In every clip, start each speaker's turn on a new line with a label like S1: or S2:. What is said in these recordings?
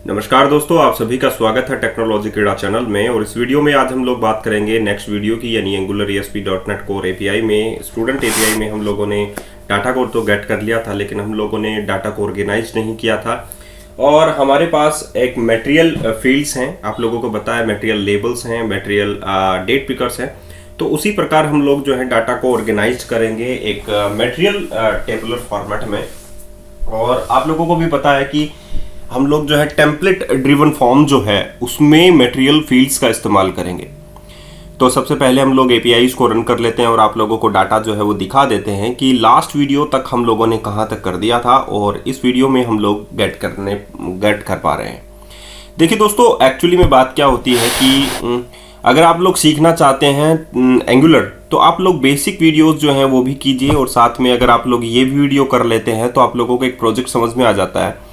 S1: नमस्कार दोस्तों, आप सभी का स्वागत है टेक्नोलॉजी क्रीड़ा चैनल में। और इस वीडियो में आज हम लोग बात करेंगे नेक्स्ट वीडियो की, यानी एंगुलर ASP.NET कोर एपीआई में। स्टूडेंट एपीआई में हम लोगों ने डाटा कोर तो गेट कर लिया था, लेकिन हम लोगों ने डाटा को ऑर्गेनाइज नहीं किया था। और हमारे पास एक मटेरियल फील्ड्स हैं, आप लोगों को बताया मटेरियल लेबल्स हैं, मटेरियल डेट पिकर्स हैं। तो उसी प्रकार हम लोग जो है डाटा को ऑर्गेनाइज करेंगे एक मटेरियल टेबुलर फॉर्मेट में। और आप लोगों को भी पता है कि हम लोग जो है टेम्पलेट ड्रिवन फॉर्म जो है उसमें मटेरियल फील्ड्स का इस्तेमाल करेंगे। तो सबसे पहले हम लोग एपीआईज को रन कर लेते हैं और आप लोगों को डाटा जो है वो दिखा देते हैं कि लास्ट वीडियो तक हम लोगों ने कहाँ तक कर दिया था और इस वीडियो में हम लोग गेट कर पा रहे हैं। देखिए दोस्तों, एक्चुअली में बात क्या होती है कि अगर आप लोग सीखना चाहते हैं एंगुलर, तो आप लोग बेसिक वीडियोस जो हैं वो भी कीजिए, और साथ में अगर आप लोग ये वीडियो कर लेते हैं तो आप लोगों को एक प्रोजेक्ट समझ में आ जाता है।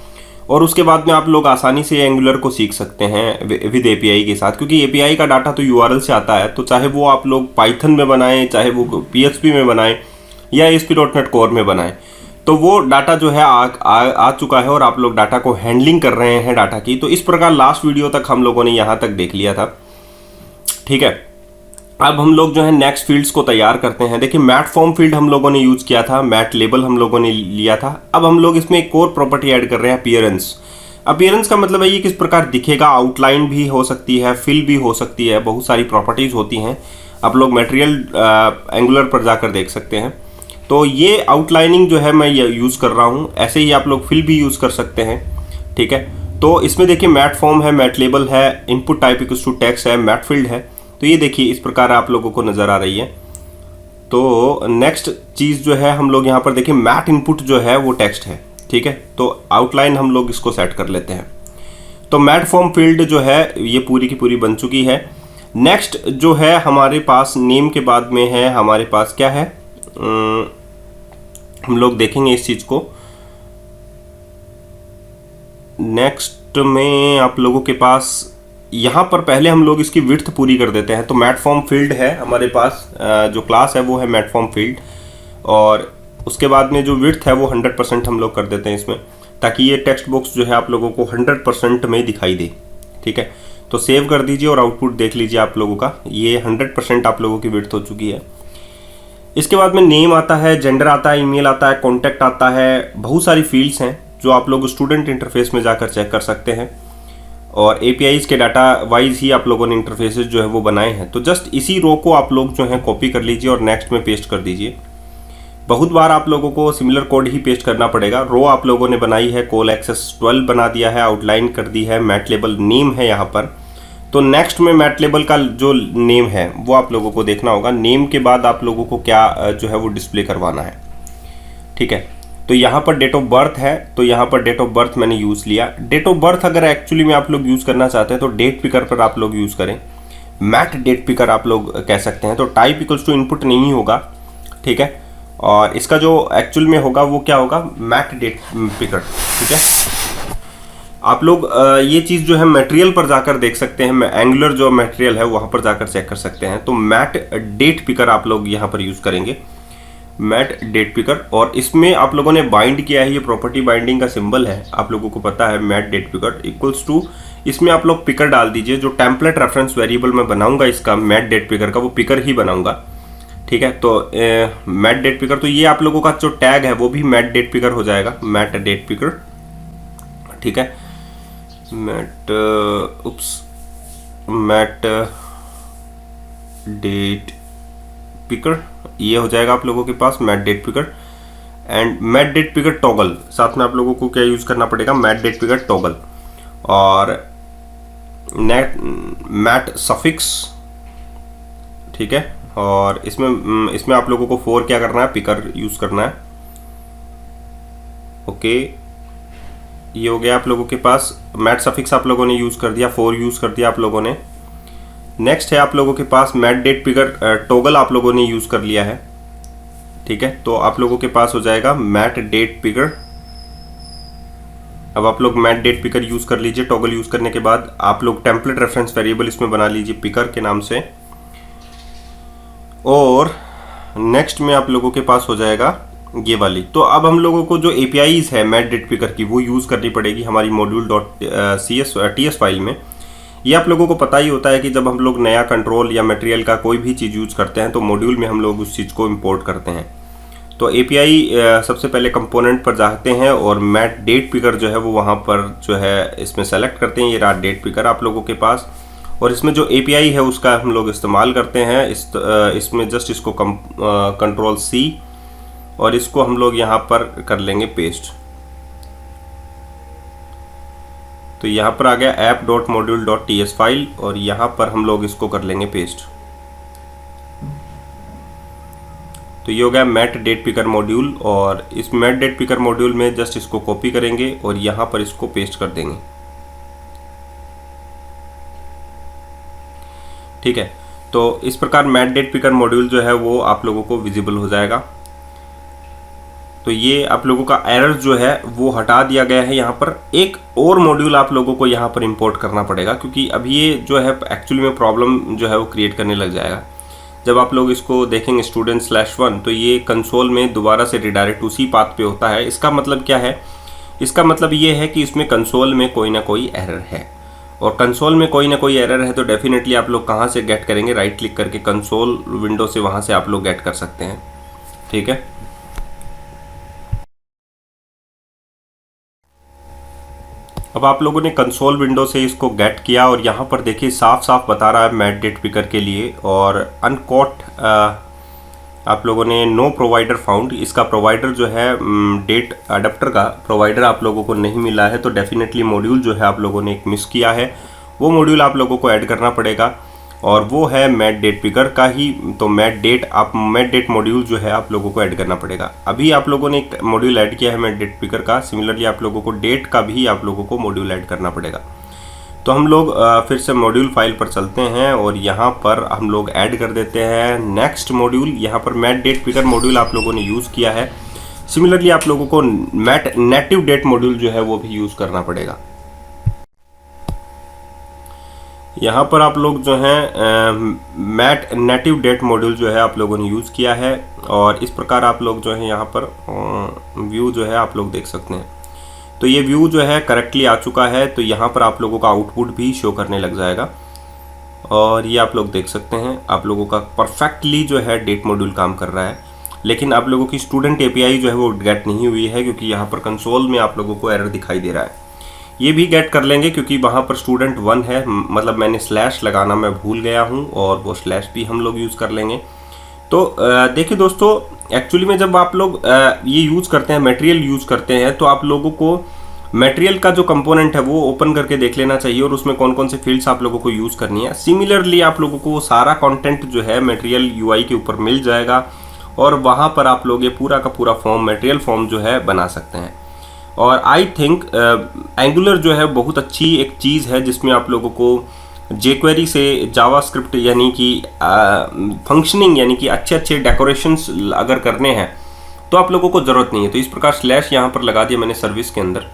S1: और उसके बाद में आप लोग आसानी से एंगुलर को सीख सकते हैं विद एपीआई के साथ, क्योंकि एपीआई का डाटा तो यूआरएल से आता है। तो चाहे वो आप लोग पाइथन में बनाएं, चाहे वो पीएचपी में बनाएं या ASP.NET कोर में बनाएं, तो वो डाटा जो है आ चुका है और आप लोग डाटा को हैंडलिंग कर रहे हैं डाटा की। तो इस प्रकार लास्ट वीडियो तक हम लोगों ने यहाँ तक देख लिया था, ठीक है। अब हम लोग जो है नेक्स्ट फील्ड्स को तैयार करते हैं। देखिए, मैट फॉर्म फील्ड हम लोगों ने यूज किया था, मैट लेबल हम लोगों ने लिया था। अब हम लोग इसमें एक और प्रॉपर्टी ऐड कर रहे हैं, अपीयरेंस। अपीयरेंस का मतलब है ये किस प्रकार दिखेगा, आउटलाइन भी हो सकती है, फिल भी हो सकती है, बहुत सारी प्रॉपर्टीज होती हैं। आप लोग मटेरियल एंगुलर पर जाकर देख सकते हैं। तो ये आउटलाइनिंग जो है मैं ये यूज़ कर रहा हूँ। ऐसे ही आप लोग फिल भी यूज़ कर सकते हैं, ठीक है। तो इसमें देखिए मैट फॉर्म है, मैट लेबल है, input type equals to text है, मैट फील्ड है। तो ये देखिए इस प्रकार आप लोगों को नज़र आ रही है। तो नेक्स्ट चीज़ जो है हम लोग यहाँ पर देखिए मैट इनपुट जो है वो टेक्स्ट है, ठीक है। तो आउटलाइन हम लोग इसको सेट कर लेते हैं। तो मैट फॉर्म फील्ड जो है ये पूरी की पूरी बन चुकी है। नेक्स्ट जो है हमारे पास नेम के बाद में है हमारे पास क्या है, हम लोग देखेंगे इस चीज़ को। नेक्स्ट में आप लोगों के पास यहाँ पर पहले हम लोग इसकी विड्थ पूरी कर देते हैं। तो मैट फॉर्म फील्ड है हमारे पास, जो क्लास है वो है मैट फॉर्म फील्ड, और उसके बाद में जो विड्थ है वो 100% हम लोग कर देते हैं इसमें, ताकि ये टेक्स्ट बॉक्स जो है आप लोगों को 100% में दिखाई दे, ठीक है। तो सेव कर दीजिए और आउटपुट देख लीजिए आप लोगों का, ये 100% आप लोगों की विड्थ हो चुकी है। इसके बाद में नेम आता है, जेंडर आता है, ईमेल आता है, कॉन्टैक्ट आता है, बहुत सारी फील्ड्स हैं जो आप लोग स्टूडेंट इंटरफेस में जाकर चेक कर सकते हैं। और एपीआईज के डाटा वाइज ही आप लोगों ने इंटरफेसेस जो है वो बनाए हैं। तो जस्ट इसी रो को आप लोग जो है कॉपी कर लीजिए और नेक्स्ट में पेस्ट कर दीजिए। बहुत बार आप लोगों को सिमिलर कोड ही पेस्ट करना पड़ेगा। रो आप लोगों ने बनाई है, कॉल एक्सेस 12 बना दिया है, आउटलाइन कर दी है, मैट लेबल नेम है यहाँ पर। तो नेक्स्ट में मैट लेबल का जो नेम है वो आप लोगों को देखना होगा। नेम के बाद आप लोगों को क्या जो है वो डिस्प्ले करवाना है, ठीक है। तो यहाँ पर डेट ऑफ बर्थ है, तो यहाँ पर डेट ऑफ बर्थ मैंने यूज़ लिया। डेट ऑफ बर्थ अगर एक्चुअली में आप लोग यूज़ करना चाहते हैं तो डेट पिकर पर आप लोग यूज़ करें, मैट डेट पिकर आप लोग कह सकते हैं। तो टाइप इक्वल्स टू इनपुट नहीं होगा, ठीक है। और इसका जो एक्चुअल में होगा वो क्या होगा, मैट डेट पिकर, ठीक है। आप लोग ये चीज़ जो है मटेरियल पर जाकर देख सकते हैं, एंगुलर जो मटेरियल है वहाँ पर जाकर चेक कर सकते हैं। तो मैट डेट पिकर आप लोग यहाँ पर यूज़ करेंगे, मैट डेट पिकर। और इसमें आप लोगों ने बाइंड किया है, ये प्रॉपर्टी बाइंडिंग का सिंबल है, आप लोगों को पता है, mat date picker equals to, इसमें आप लोग पिकर डाल दीजिए। जो टेम्पलेट रेफरेंस वेरिएबल मैं बनाऊंगा इसका मैट डेट पिकर का, वो पिकर ही बनाऊंगा, ठीक है। तो मैट डेट पिकर, तो ये आप लोगों का जो टैग है वो भी मैट डेट पिकर हो जाएगा, मैट डेट पिकर, ठीक है। मैट डेट पिकर ये हो जाएगा आप लोगों के पास mat date picker. And mat date picker toggle, साथ में आप लोगों को क्या यूज करना पड़ेगा, मैट डेट पिकर टॉगल। और मैट सफिक्स, ठीक है। और इसमें आप लोगों को फॉर क्या करना है, पिकर यूज करना है, ओके। ये हो गया आप लोगों के पास, मैट सफिक्स आप लोगों ने यूज कर दिया, फॉर यूज कर दिया आप लोगों ने। नेक्स्ट है आप लोगों के पास मैट डेट पिकर टॉगल आप लोगों ने यूज कर लिया है, ठीक है। तो आप लोगों के पास हो जाएगा मैट डेट पिकर। अब आप लोग मैट डेट पिकर यूज कर लीजिए। टॉगल यूज करने के बाद आप लोग टेम्पलेट रेफरेंस वेरिएबल इसमें बना लीजिए पिकर के नाम से। और नेक्स्ट में आप लोगों के पास हो जाएगा ये वाली। तो अब हम लोगों को जो APIs है मैट डेट पिकर की वो यूज़ करनी पड़ेगी हमारी module.ts फाइल में। ये आप लोगों को पता ही होता है कि जब हम लोग नया कंट्रोल या मटेरियल का कोई भी चीज़ यूज़ करते हैं तो मॉड्यूल में हम लोग उस चीज़ को इंपोर्ट करते हैं। तो API सबसे पहले कंपोनेंट पर जाते हैं और मैट डेट पिकर जो है वो वहाँ पर जो है इसमें सेलेक्ट करते हैं। ये रहा डेट पिकर आप लोगों के पास, और इसमें जो API है उसका हम लोग इस्तेमाल करते हैं। इसमें जस्ट इसको कंट्रोल C और इसको हम लोग यहाँ पर कर लेंगे पेस्ट। तो यहाँ पर आ गया app.module.ts फाइल और यहाँ पर हम लोग इसको कर लेंगे पेस्ट। तो ये हो गया मैट डेट पिकर मॉड्यूल, और इस मैट डेट पिकर मॉड्यूल में जस्ट इसको कॉपी करेंगे और यहाँ पर इसको पेस्ट कर देंगे। ठीक है, तो इस प्रकार मैट डेट पिकर मॉड्यूल जो है वो आप लोगों को विजिबल हो जाएगा। तो ये आप लोगों का एरर जो है वो हटा दिया गया है। यहाँ पर एक और मॉड्यूल आप लोगों को यहाँ पर इंपोर्ट करना पड़ेगा, क्योंकि अब ये जो है एक्चुअली में प्रॉब्लम जो है वो क्रिएट करने लग जाएगा। जब आप लोग इसको देखेंगे student/1 तो ये कंसोल में दोबारा से रिडायरेक्ट उसी पाथ पे होता है। इसका मतलब क्या है? इसका मतलब ये है कि इसमें कंसोल में कोई ना कोई एरर है, और कंसोल में कोई ना कोई एरर है तो डेफिनेटली आप लोग कहाँ से गेट करेंगे? राइट क्लिक करके कंसोल विंडो से वहाँ से आप लोग गेट कर सकते हैं। ठीक है, अब आप लोगों ने कंसोल विंडो से इसको गेट किया और यहाँ पर देखिए साफ साफ बता रहा है मैट डेट पिकर के लिए, और अनकोट आप लोगों ने नो प्रोवाइडर फाउंड, इसका प्रोवाइडर जो है डेट अडेप्टर का प्रोवाइडर आप लोगों को नहीं मिला है। तो डेफिनेटली मॉड्यूल जो है आप लोगों ने एक मिस किया है, वो मॉड्यूल आप लोगों को ऐड करना पड़ेगा, और वो है मैट डेट पिकर का ही। तो मैट डेट मॉड्यूल जो है आप लोगों को ऐड करना पड़ेगा। अभी आप लोगों ने एक मॉड्यूल ऐड किया है मैट डेट पिकर का, सिमिलरली आप लोगों को डेट का भी आप लोगों को मॉड्यूल ऐड करना पड़ेगा। तो हम लोग फिर से मॉड्यूल फाइल पर चलते हैं और यहाँ पर हम लोग ऐड कर देते हैं नेक्स्ट मॉड्यूल। यहाँ पर मैट डेट पिकर मॉड्यूल आप लोगों ने यूज़ किया है, सिमिलरली आप लोगों को मैट नेटिव डेट मॉड्यूल जो है वो भी यूज़ करना पड़ेगा। यहाँ पर आप लोग जो हैं मैट नेटिव डेट मॉड्यूल जो है आप लोगों ने यूज़ किया है, और इस प्रकार आप लोग जो है यहाँ पर व्यू जो है आप लोग देख सकते हैं। तो ये व्यू जो है करेक्टली आ चुका है, तो यहाँ पर आप लोगों का आउटपुट भी शो करने लग जाएगा, और ये आप लोग देख सकते हैं आप लोगों का परफेक्टली जो है डेट मॉड्यूल काम कर रहा है। लेकिन आप लोगों की स्टूडेंट API जो है वो गेट नहीं हुई है, क्योंकि यहाँ पर कंसोल में आप लोगों को एरर दिखाई दे रहा है। ये भी गेट कर लेंगे क्योंकि वहाँ पर student1 है, मतलब मैंने स्लैश लगाना मैं भूल गया हूँ, और वो स्लैश भी हम लोग यूज़ कर लेंगे। तो देखिए दोस्तों, एक्चुअली में जब आप लोग ये यूज़ करते हैं, मटेरियल यूज़ करते हैं, तो आप लोगों को मटेरियल का जो कंपोनेंट है वो ओपन करके देख लेना चाहिए, और उसमें कौन कौन से फील्ड्स आप लोगों को यूज़ करनी है। सिमिलरली आप लोगों को वो सारा कंटेंट जो है मटेरियल UI के ऊपर मिल जाएगा, और वहाँ पर आप लोग ये पूरा का पूरा फॉर्म मटेरियल फॉर्म जो है बना सकते हैं। और आई थिंक एंगुलर जो है बहुत अच्छी एक चीज़ है, जिसमें आप लोगों को jQuery से जावास्क्रिप्ट यानी कि फंक्शनिंग यानी कि अच्छे अच्छे डेकोरेशंस अगर करने हैं तो आप लोगों को ज़रूरत नहीं है। तो इस प्रकार स्लैश यहाँ पर लगा दिया मैंने सर्विस के अंदर,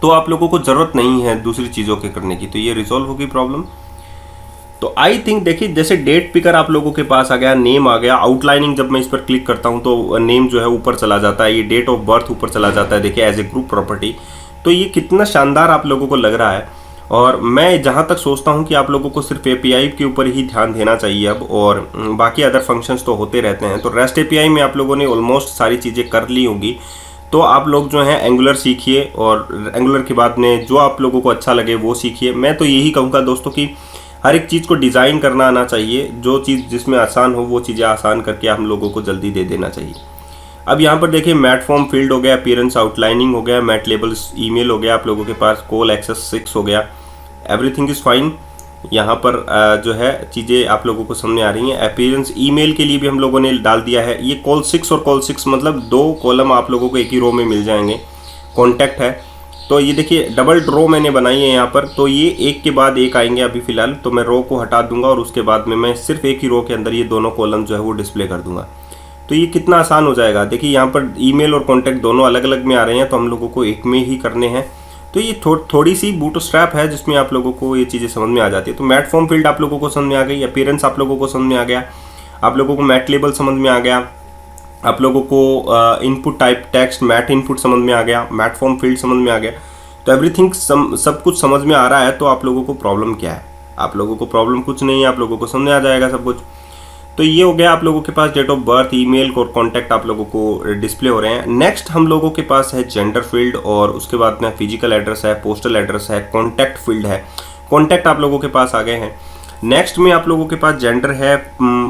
S1: तो आप लोगों को ज़रूरत नहीं है दूसरी चीज़ों के करने की, तो ये रिजॉल्व होगी प्रॉब्लम। तो आई थिंक देखिए, जैसे डेट पिकर आप लोगों के पास आ गया, नेम आ गया, आउटलाइनिंग जब मैं इस पर क्लिक करता हूं तो नेम जो है ऊपर चला जाता है, ये डेट ऑफ बर्थ ऊपर चला जाता है, देखिए एज ए ग्रुप प्रॉपर्टी। तो ये कितना शानदार आप लोगों को लग रहा है। और मैं जहां तक सोचता हूं कि आप लोगों को सिर्फ API के ऊपर ही ध्यान देना चाहिए अब, और बाकी अदर फंक्शंस तो होते रहते हैं। तो रेस्ट API में आप लोगों ने ऑलमोस्ट सारी चीज़ें कर ली होंगी। तो आप लोग जो हैं एंगुलर सीखिए, और एंगुलर के बाद में जो आप लोगों को अच्छा लगे वो सीखिए। मैं तो यही कहूँगा दोस्तों कि हर एक चीज़ को डिज़ाइन करना आना चाहिए, जो चीज़ जिसमें आसान हो वो चीज़ें आसान करके हम लोगों को जल्दी दे देना चाहिए। अब यहाँ पर देखिए मैट फॉर्म फील्ड हो गया, अपीयरेंस आउटलाइनिंग हो गया, मैट लेबल्स ईमेल हो गया आप लोगों के पास, कॉल एक्सेस 6 हो गया, एवरीथिंग इज़ फाइन। यहाँ पर जो है चीज़ें आप लोगों को सामने आ रही हैं। अपीयरेंस ईमेल के लिए भी हम लोगों ने डाल दिया है। ये कॉल 6 और कॉल 6 मतलब 2 कॉलम आप लोगों को एक ही रो में मिल जाएंगे। कॉन्टैक्ट है, तो ये देखिए डबल रो मैंने बनाई है यहाँ पर, तो ये एक के बाद एक आएंगे अभी फ़िलहाल। तो मैं रो को हटा दूंगा और उसके बाद में मैं सिर्फ एक ही रो के अंदर ये दोनों कॉलम जो है वो डिस्प्ले कर दूंगा। तो ये कितना आसान हो जाएगा। देखिए यहाँ पर ईमेल और कॉन्टैक्ट दोनों अलग अलग में आ रहे हैं, तो हम लोगों को एक में ही करने हैं। तो ये थोड़ी सी बूटस्ट्रैप है जिसमें आप लोगों को ये चीज़ें समझ में आ जाती है। तो मैट फॉर्म फील्ड आप लोगों को समझ में आ गई, अपीयरेंस आप लोगों को समझ में आ गया, आप लोगों को मैट लेबल समझ में आ गया, आप लोगों को input type text mat input समझ में आ गया, मैट फॉर्म फील्ड समझ में आ गया, तो एवरीथिंग सब कुछ समझ में आ रहा है। तो आप लोगों को प्रॉब्लम क्या है? आप लोगों को प्रॉब्लम कुछ नहीं है, आप लोगों को समझ आ जाएगा सब कुछ। तो ये हो गया आप लोगों के पास डेट ऑफ बर्थ, ईमेल और कॉन्टैक्ट आप लोगों को डिस्प्ले हो रहे हैं। नेक्स्ट हम लोगों के पास है जेंडर फील्ड, और उसके बाद में फिजिकल एड्रेस है, पोस्टल एड्रेस है, कॉन्टैक्ट फील्ड है। कॉन्टैक्ट आप लोगों के पास आ गए हैं। नेक्स्ट में आप लोगों के पास जेंडर है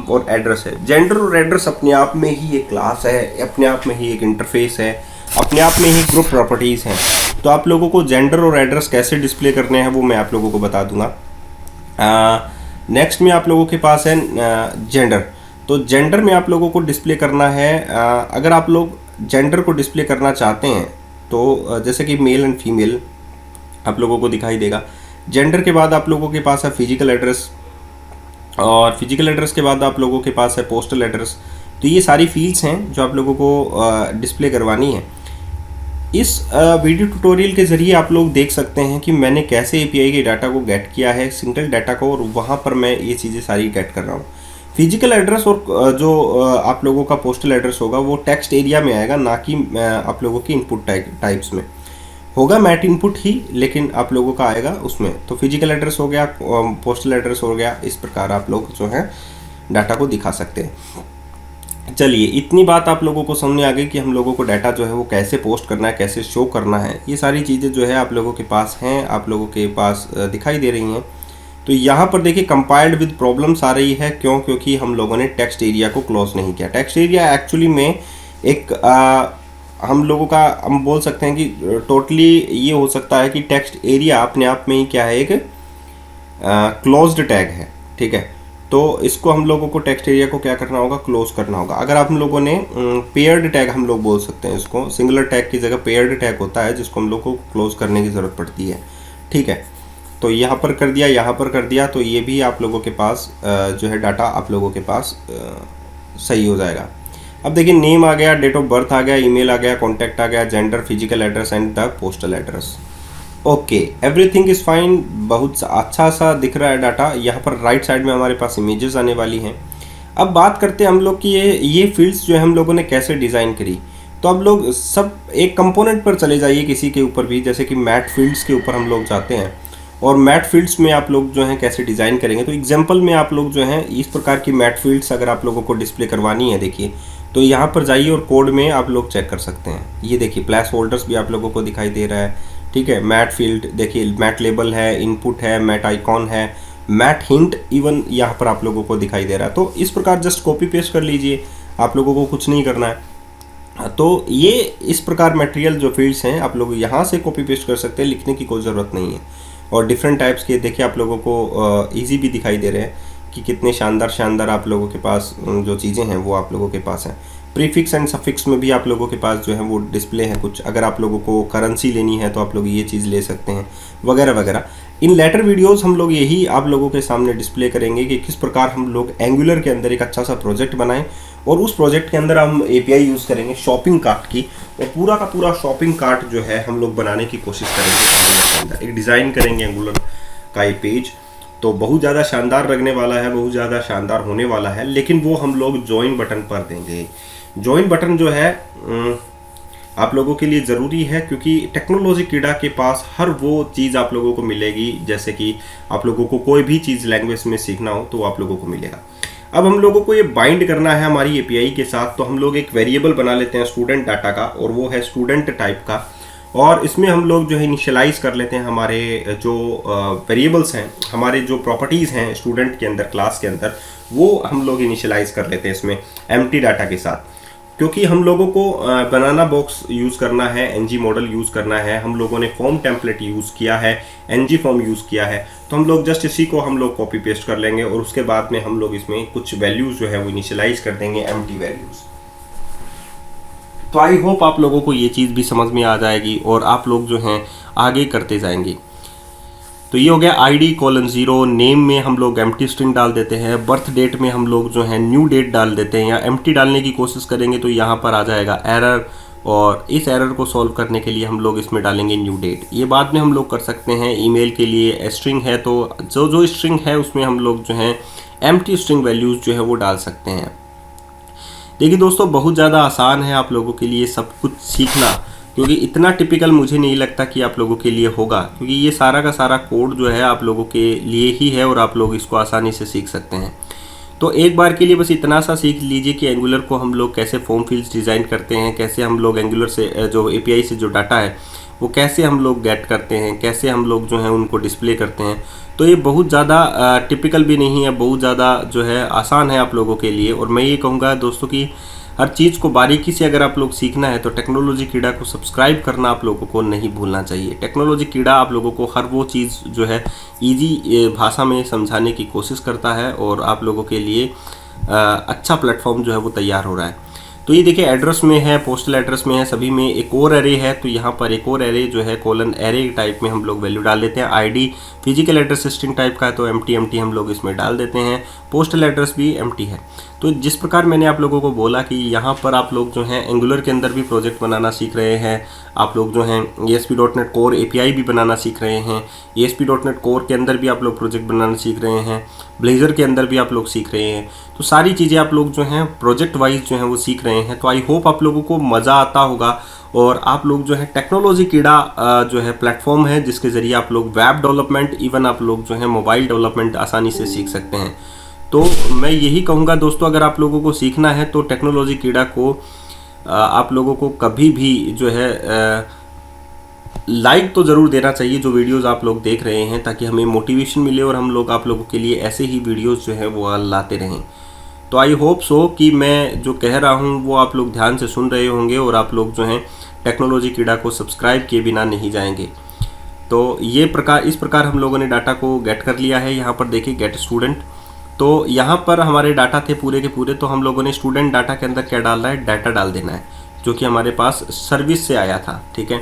S1: और एड्रेस है। जेंडर और एड्रेस अपने आप में ही एक क्लास है, अपने आप में ही एक इंटरफेस है, अपने आप में ही ग्रुप प्रॉपर्टीज़ हैं। तो आप लोगों को जेंडर और एड्रेस कैसे डिस्प्ले करने हैं वो मैं आप लोगों को बता दूंगा। नेक्स्ट में आप लोगों के पास है जेंडर। तो जेंडर में आप लोगों को डिस्प्ले करना है, अगर आप लोग जेंडर को डिस्प्ले करना चाहते हैं तो जैसे कि मेल एंड फीमेल आप लोगों को दिखाई देगा। जेंडर के बाद आप लोगों के पास है फिजिकल एड्रेस, और फिजिकल एड्रेस के बाद आप लोगों के पास है पोस्टल एड्रेस। तो ये सारी फील्ड्स हैं जो आप लोगों को डिस्प्ले करवानी है। इस वीडियो ट्यूटोरियल के ज़रिए आप लोग देख सकते हैं कि मैंने कैसे एपीआई के डाटा को गेट किया है, सिंगल डाटा को, और वहाँ पर मैं ये चीज़ें सारी गेट कर रहा हूँ। फिजिकल एड्रेस और जो आप लोगों का पोस्टल एड्रेस होगा वो टेक्स्ट एरिया में आएगा, ना कि आप लोगों की इनपुट टाइप्स में होगा। मैट इनपुट ही लेकिन आप लोगों का आएगा उसमें। तो फिजिकल एड्रेस हो गया, पोस्टल एड्रेस हो गया, इस प्रकार आप लोग जो है डाटा को दिखा सकते हैं। चलिए, इतनी बात आप लोगों को समझ आ गई कि हम लोगों को डाटा जो है वो कैसे पोस्ट करना है, कैसे शो करना है। ये सारी चीज़ें जो है आप लोगों के पास हैं, आप लोगों के पास दिखाई दे रही हैं। तो यहाँ पर देखिए कंपाइल्ड विद प्रॉब्लम्स आ रही है, क्यों? क्योंकि हम लोगों ने टेक्स्ट एरिया को क्लोज नहीं किया। टेक्स्ट एरिया एक्चुअली में एक हम लोगों का हम बोल सकते हैं कि टोटली ये हो सकता है कि टेक्स्ट एरिया अपने आप में ही क्या है, एक क्लोज्ड टैग है, ठीक है। तो इसको हम लोगों को टेक्स्ट एरिया को क्या करना होगा, क्लोज करना होगा। अगर आप हम लोगों ने पेयर्ड टैग हम लोग बोल सकते हैं इसको, सिंगुलर टैग की जगह पेयर्ड टैग होता है जिसको हम लोग को क्लोज करने की ज़रूरत पड़ती है, ठीक है। तो यहाँ पर कर दिया, यहाँ पर कर दिया, तो ये भी आप लोगों के पास जो है डाटा आप लोगों के पास सही हो जाएगा। अब देखिए नेम आ गया, डेट ऑफ बर्थ आ गया, ईमेल आ गया, कॉन्टैक्ट आ गया, gender, physical address and the postal address. Okay, everything is fine. बहुत अच्छा सा दिख रहा है डाटा। यहाँ पर राइट साइड में हमारे पास इमेजेस आने वाली हैं। अब बात करते हैं हम लोग कि ये फील्ड्स जो है हम लोगों ने कैसे डिज़ाइन करी। तो अब लोग सब एक कंपोनेंट पर चले जाइए किसी के ऊपर भी, जैसे कि मैट फील्ड्स के ऊपर हम लोग जाते हैं, और मैट फील्ड्स में आप लोग जो हैं कैसे डिज़ाइन करेंगे। तो एग्जाम्पल में आप लोग जो हैं इस प्रकार की मैट फील्ड्स अगर आप लोगों को डिस्प्ले करवानी है, देखिए तो यहाँ पर जाइए और कोड में आप लोग चेक कर सकते हैं। ये देखिए प्लेस होल्डर्स भी आप लोगों को दिखाई दे रहा है, ठीक है। मैट फील्ड देखिए, मैट लेबल है, इनपुट है, मैट आइकॉन है, मैट हिंट इवन यहाँ पर आप लोगों को दिखाई दे रहा है। तो इस प्रकार जस्ट कॉपी पेस्ट कर लीजिए, आप लोगों को कुछ नहीं करना है। तो ये इस प्रकार मटेरियल जो फील्ड्स हैं आप लोग यहाँ से कॉपी पेस्ट कर सकते हैं, लिखने की कोई ज़रूरत नहीं है। और डिफरेंट टाइप्स के देखिए आप लोगों को ईजी भी दिखाई दे रहे हैं कि कितने शानदार आप लोगों के पास जो चीज़ें हैं वो आप लोगों के पास हैं। प्रीफिक्स एंड सफिक्स में भी आप लोगों के पास जो है वो डिस्प्ले है कुछ। अगर आप लोगों को करेंसी लेनी है तो आप लोग ये चीज़ ले सकते हैं, वगैरह वगैरह। इन लेटर वीडियोस हम लोग यही आप लोगों के सामने डिस्प्ले करेंगे कि किस प्रकार हम लोग एंगुलर के अंदर एक अच्छा सा प्रोजेक्ट बनाएं, और उस प्रोजेक्ट के अंदर हम एपीआई यूज़ करेंगे शॉपिंग कार्ट की, और पूरा का पूरा शॉपिंग कार्ट जो है हम लोग बनाने की कोशिश करेंगे एंगुलर के अंदर। एक डिज़ाइन करेंगे एंगुलर का एक पेज, तो बहुत ज़्यादा शानदार लगने वाला है, बहुत ज़्यादा शानदार होने वाला है। लेकिन वो हम लोग ज्वाइन बटन पर देंगे। ज्वाइन बटन जो है आप लोगों के लिए ज़रूरी है, क्योंकि टेक्नोलॉजी कीड़ा के पास हर वो चीज़ आप लोगों को मिलेगी, जैसे कि आप लोगों को कोई भी चीज़ लैंग्वेज में सीखना हो तो आप लोगों को मिलेगा। अब हम लोगों को ये बाइंड करना है हमारी एपीआई के साथ, तो हम लोग एक वेरिएबल बना लेते हैं स्टूडेंट डाटा का, और वो है स्टूडेंट टाइप का। और इसमें हम लोग जो है इनिशियलाइज कर लेते हैं हमारे जो वेरिएबल्स हैं, हमारे जो प्रॉपर्टीज़ हैं स्टूडेंट के अंदर, क्लास के अंदर, वो हम लोग इनिशियलाइज कर लेते हैं इसमें एम्प्टी डाटा के साथ। क्योंकि हम लोगों को बनाना बॉक्स यूज़ करना है, एनजी मॉडल यूज़ करना है, हम लोगों ने फॉर्म टेम्पलेट यूज़ किया है, एनजी फॉर्म यूज़ किया है, तो हम लोग जस्ट इसी को हम लोग कॉपी पेस्ट कर लेंगे, और उसके बाद में हम लोग इसमें कुछ वैल्यूज़ जो है वो इनिशियलाइज कर देंगे, एम्प्टी वैल्यूज़। तो आई होप आप लोगों को ये चीज़ भी समझ में आ जाएगी और आप लोग जो हैं आगे करते जाएंगे। तो ये हो गया ID:0, नेम में हम लोग एम्प्टी स्ट्रिंग डाल देते हैं, बर्थ डेट में हम लोग जो है न्यू डेट डाल देते हैं, या एम्प्टी डालने की कोशिश करेंगे तो यहाँ पर आ जाएगा एरर, और इस एरर को सॉल्व करने के लिए हम लोग इसमें डालेंगे न्यू डेट। ये बाद में हम लोग कर सकते हैं। ईमेल के लिए स्ट्रिंग है तो जो स्ट्रिंग है उसमें हम लोग जो है एम्प्टी स्ट्रिंग वैल्यूज़ जो है वो डाल सकते हैं। देखिए दोस्तों, बहुत ज़्यादा आसान है आप लोगों के लिए सब कुछ सीखना, क्योंकि इतना टिपिकल मुझे नहीं लगता कि आप लोगों के लिए होगा, क्योंकि ये सारा का सारा कोड जो है आप लोगों के लिए ही है और आप लोग इसको आसानी से सीख सकते हैं। तो एक बार के लिए बस इतना सा सीख लीजिए कि एंगुलर को हम लोग कैसे फॉर्म फील्ड्स डिज़ाइन करते हैं, कैसे हम लोग एंगुलर से जो एपीआई से जो डाटा है वो कैसे हम लोग गेट करते हैं, कैसे हम लोग जो है उनको डिस्प्ले करते हैं। तो ये बहुत ज़्यादा टिपिकल भी नहीं है, बहुत ज़्यादा जो है आसान है आप लोगों के लिए। और मैं ये कहूँगा दोस्तों कि हर चीज़ को बारीकी से अगर आप लोग सीखना है तो टेक्नोलॉजी कीड़ा को सब्सक्राइब करना आप लोगों को नहीं भूलना चाहिए। टेक्नोलॉजी कीड़ा आप लोगों को हर वो चीज़ जो है इजी भाषा में समझाने की कोशिश करता है और आप लोगों के लिए अच्छा प्लेटफॉर्म जो है वो तैयार हो रहा है। तो ये देखिए एड्रेस में है, पोस्टल एड्रेस में है, सभी में एक और एरे है। तो यहाँ पर एक और एरे जो है कोलन एरे टाइप में हम लोग वैल्यू डाल देते हैं। ID physical address string type का है तो एम्प्टी हम लोग इसमें डाल देते हैं। पोस्टल एड्रेस भी एम्प्टी है। तो जिस प्रकार मैंने आप लोगों को बोला कि यहाँ पर आप लोग जो हैं एंगुलर के अंदर भी प्रोजेक्ट बनाना सीख रहे हैं, आप लोग जो हैं ASP.NET कोर API भी बनाना सीख रहे हैं, ASP.NET कोर के अंदर भी आप लोग प्रोजेक्ट बनाना सीख रहे हैं, ब्लेजर के अंदर भी आप लोग सीख रहे हैं। तो सारी चीज़ें आप लोग जो हैं प्रोजेक्ट वाइज जो हैं वो सीख रहे हैं। तो आई होप आप लोगों को मज़ा आता होगा और आप लोग जो है टेक्नोलॉजी कीड़ा जो है प्लेटफॉर्म है जिसके ज़रिए आप लोग वेब डेवलपमेंट, इवन आप लोग जो है मोबाइल डेवलपमेंट आसानी से सीख सकते हैं। तो मैं यही कहूँगा दोस्तों, अगर आप लोगों को सीखना है तो टेक्नोलॉजी कीड़ा को आप लोगों को कभी भी जो है लाइक तो ज़रूर देना चाहिए जो वीडियोस आप लोग देख रहे हैं, ताकि हमें मोटिवेशन मिले और हम लोग आप लोगों के लिए ऐसे ही वीडियोस जो है वो लाते रहें। तो आई होप सो कि मैं जो कह रहा हूँ वो आप लोग ध्यान से सुन रहे होंगे और आप लोग जो हैं टेक्नोलॉजी कीड़ा को सब्सक्राइब किए बिना नहीं जाएंगे। तो इस प्रकार हम लोगों ने डाटा को गेट कर लिया है। यहाँ पर देखिए गेट स्टूडेंट, तो यहाँ पर हमारे डाटा थे पूरे के पूरे। तो हम लोगों ने स्टूडेंट डाटा के अंदर क्या डालना है, डाटा डाल देना है जो कि हमारे पास सर्विस से आया था। ठीक है,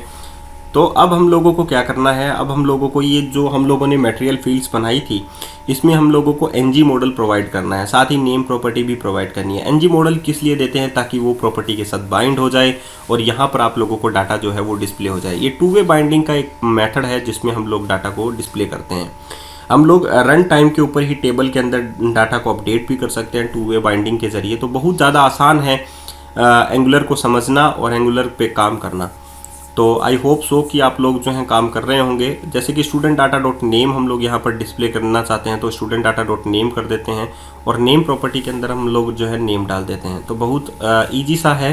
S1: तो अब हम लोगों को क्या करना है, अब हम लोगों को ये जो हम लोगों ने मटेरियल फील्ड्स बनाई थी इसमें हम लोगों को एनजी मॉडल प्रोवाइड करना है, साथ ही नेम प्रॉपर्टी भी प्रोवाइड करनी है। एनजी मॉडल किस लिए देते हैं, ताकि वो प्रॉपर्टी के साथ बाइंड हो जाए और यहाँ पर आप लोगों को डाटा जो है वो डिस्प्ले हो जाए। ये टू वे बाइंडिंग का एक मेथड है जिसमें हम लोग डाटा को डिस्प्ले करते हैं। हम लोग रन टाइम के ऊपर ही टेबल के अंदर डाटा को अपडेट भी कर सकते हैं टू वे बाइंडिंग के ज़रिए। तो बहुत ज़्यादा आसान है एंगुलर को समझना और एंगुलर पे काम करना। तो आई होप सो कि आप लोग जो हैं काम कर रहे होंगे। जैसे कि स्टूडेंट डाटा डॉट नेम हम लोग यहाँ पर डिस्प्ले करना चाहते हैं तो स्टूडेंट डाटा डॉट नेम कर देते हैं और नेम प्रॉपर्टी के अंदर हम लोग जो है नेम डाल देते हैं। तो बहुत ईजी सा है,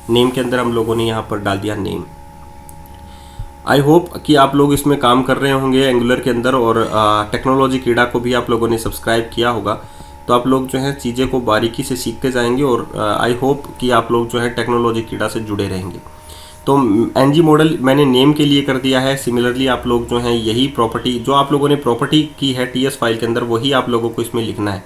S1: नेम के अंदर हम लोगों ने यहाँ पर डाल दिया नेम। आई होप कि आप लोग इसमें काम कर रहे होंगे एंगुलर के अंदर और टेक्नोलॉजी कीड़ा को भी आप लोगों ने सब्सक्राइब किया होगा। तो आप लोग जो है चीज़ें को बारीकी से सीखते जाएंगे और आई होप कि आप लोग जो है टेक्नोलॉजी कीड़ा से जुड़े रहेंगे। तो एनजी मॉडल मैंने नेम के लिए कर दिया है। सिमिलरली आप लोग जो हैं यही प्रॉपर्टी जो आप लोगों ने प्रॉपर्टी की है टीएस फाइल के अंदर वही आप लोगों को इसमें लिखना है।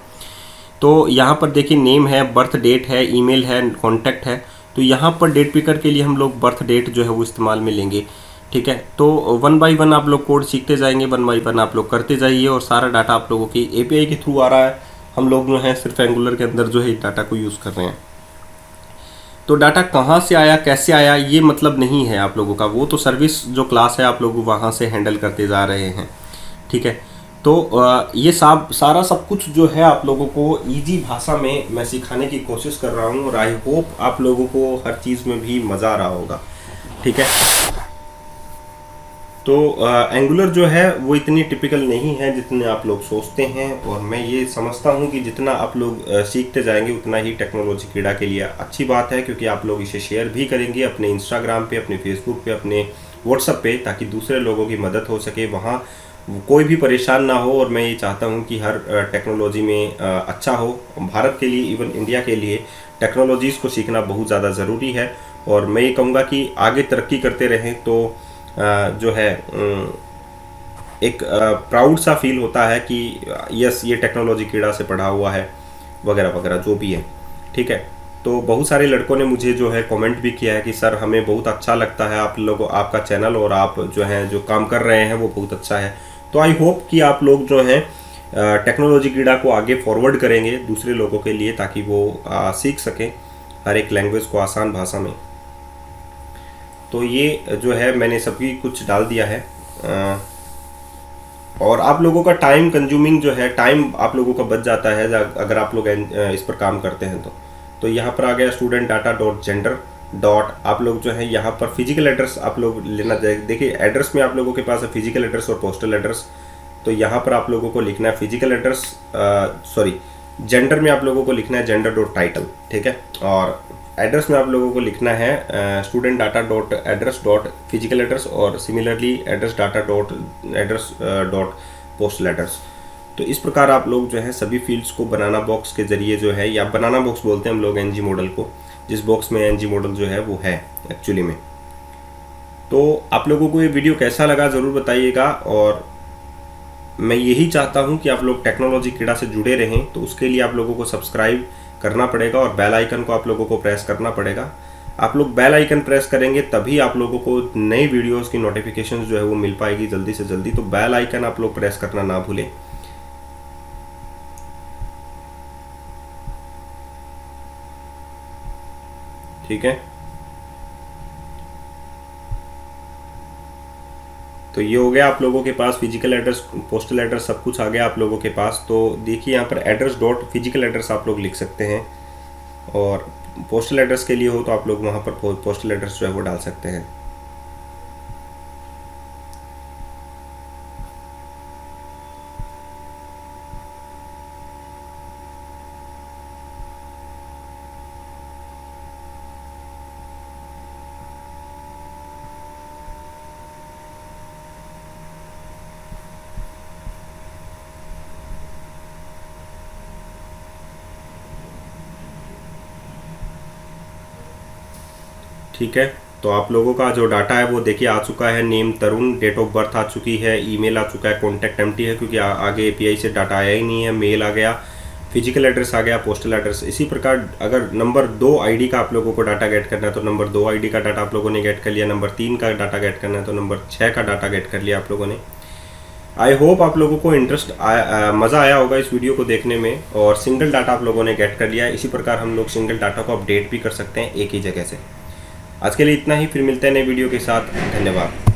S1: तो यहाँ पर देखिए नेम है, बर्थ डेट है, ईमेल है, कॉन्टैक्ट है। तो यहाँ पर डेट पिकर के लिए हम लोग बर्थ डेट जो है वो इस्तेमाल में लेंगे। ठीक है, तो वन बाय वन आप लोग कोड सीखते जाएंगे, वन बाय वन आप लोग करते जाइए और सारा डाटा आप लोगों की एपीआई के थ्रू आ रहा है। हम लोग जो है सिर्फ एंगुलर के अंदर जो है डाटा को यूज़ कर रहे हैं। तो डाटा कहाँ से आया, कैसे आया, ये मतलब नहीं है आप लोगों का, वो तो सर्विस जो क्लास है आप लोग वहाँ से हैंडल करते जा रहे हैं। ठीक है, तो ये सारा सब कुछ जो है आप लोगों को इजी भाषा में मैं सिखाने की कोशिश कर रहा हूँ और आई होप आप लोगों को हर चीज़ में भी मज़ा आ रहा होगा। ठीक है, तो एंगुलर जो है वो इतनी टिपिकल नहीं है जितने आप लोग सोचते हैं और मैं ये समझता हूँ कि जितना आप लोग सीखते जाएंगे उतना ही टेक्नोलॉजी कीड़ा के लिए अच्छी बात है, क्योंकि आप लोग इसे शेयर भी करेंगे अपने इंस्टाग्राम पे, अपने फेसबुक पे, अपने व्हाट्सएप पे, ताकि दूसरे लोगों की मदद हो सके, वहाँ कोई भी परेशान ना हो। और मैं ये चाहता हूँ कि हर टेक्नोलॉजी में अच्छा हो। भारत के लिए, इवन इंडिया के लिए टेक्नोलॉजीज़ को सीखना बहुत ज़्यादा ज़रूरी है और मैं ये कहूँगा कि आगे तरक्की करते रहें तो जो है एक प्राउड सा फील होता है कि यस ये टेक्नोलॉजी कीड़ा से पढ़ा हुआ है वगैरह वगैरह जो भी है। ठीक है, तो बहुत सारे लड़कों ने मुझे जो है कमेंट भी किया है कि सर हमें बहुत अच्छा लगता है आप लोगों आपका चैनल और आप जो हैं जो काम कर रहे हैं वो बहुत अच्छा है। तो आई होप कि आप लोग जो हैं टेक्नोलॉजी कीड़ा को आगे फॉरवर्ड करेंगे दूसरे लोगों के लिए, ताकि वो सीख सकें हर एक लैंग्वेज को आसान भाषा में। तो ये जो है मैंने सभी कुछ डाल दिया है और आप लोगों का टाइम कंज्यूमिंग जो है टाइम आप लोगों का बच जाता है अगर आप लोग इस पर काम करते हैं। तो यहाँ पर आ गया student data dot gender dot, आप लोग जो है यहाँ पर फिजिकल एड्रेस आप लोग लेना। देखिए एड्रेस में आप लोगों के पास है फिजिकल एड्रेस और पोस्टल एड्रेस, तो यहाँ पर आप लोगों को लिखना है फिजिकल एड्रेस, जेंडर में आप लोगों को लिखना है जेंडर डॉट टाइटल, ठीक है। और एड्रेस में आप लोगों को लिखना है student data dot address dot physical address, और similarly address data dot address dot postal address. तो इस प्रकार आप लोग जो है सभी फील्ड्स को बनाना बॉक्स के जरिए जो है, या बनाना बॉक्स बोलते हैं हम लोग एनजी मॉडल को, जिस बॉक्स में एनजी मॉडल जो है वो है एक्चुअली में। तो आप लोगों को ये वीडियो कैसा लगा ज़रूर बताइएगा, और मैं यही चाहता हूं कि आप लोग टेक्नोलॉजी कीड़ा से जुड़े रहें, तो उसके लिए आप लोगों को सब्सक्राइब करना पड़ेगा और बेल आइकन को आप लोगों को प्रेस करना पड़ेगा। आप लोग बेल आइकन प्रेस करेंगे तभी आप लोगों को नए वीडियोस की नोटिफिकेशन जो है वो मिल पाएगी जल्दी से जल्दी, तो बेल आइकन आप लोग प्रेस करना ना भूलें। ठीक है, तो ये हो गया आप लोगों के पास फिजिकल एड्रेस, पोस्टल एड्रेस, सब कुछ आ गया आप लोगों के पास। तो देखिए यहाँ पर एड्रेस डॉट फिजिकल एड्रेस आप लोग लिख सकते हैं, और पोस्टल एड्रेस के लिए हो तो आप लोग वहाँ पर पोस्टल एड्रेस जो है वो डाल सकते हैं। ठीक है, तो आप लोगों का जो डाटा है वो देखिए आ चुका है, name Tarun, date of birth आ चुकी है, ईमेल आ चुका है, कॉन्टैक्ट एम्प्टी है क्योंकि आगे एपीआई से डाटा आया ही नहीं है, मेल आ गया, फिजिकल एड्रेस आ गया, पोस्टल एड्रेस। इसी प्रकार अगर नंबर 2 आईडी का आप लोगों को डाटा गेट करना है तो नंबर 2 आईडी का डाटा आप लोगों ने गेट कर लिया, नंबर 3 का डाटा गेट करना है तो नंबर 6 का डाटा गेट कर लिया आप लोगों ने। आई होप आप लोगों को मज़ा आया होगा इस वीडियो को देखने में, और सिंगल डाटा आप लोगों ने गेट कर लिया है। इसी प्रकार हम लोग सिंगल डाटा को अपडेट भी कर सकते हैं एक ही जगह से। आज के लिए इतना ही, फिर मिलते हैं नए वीडियो के साथ। धन्यवाद।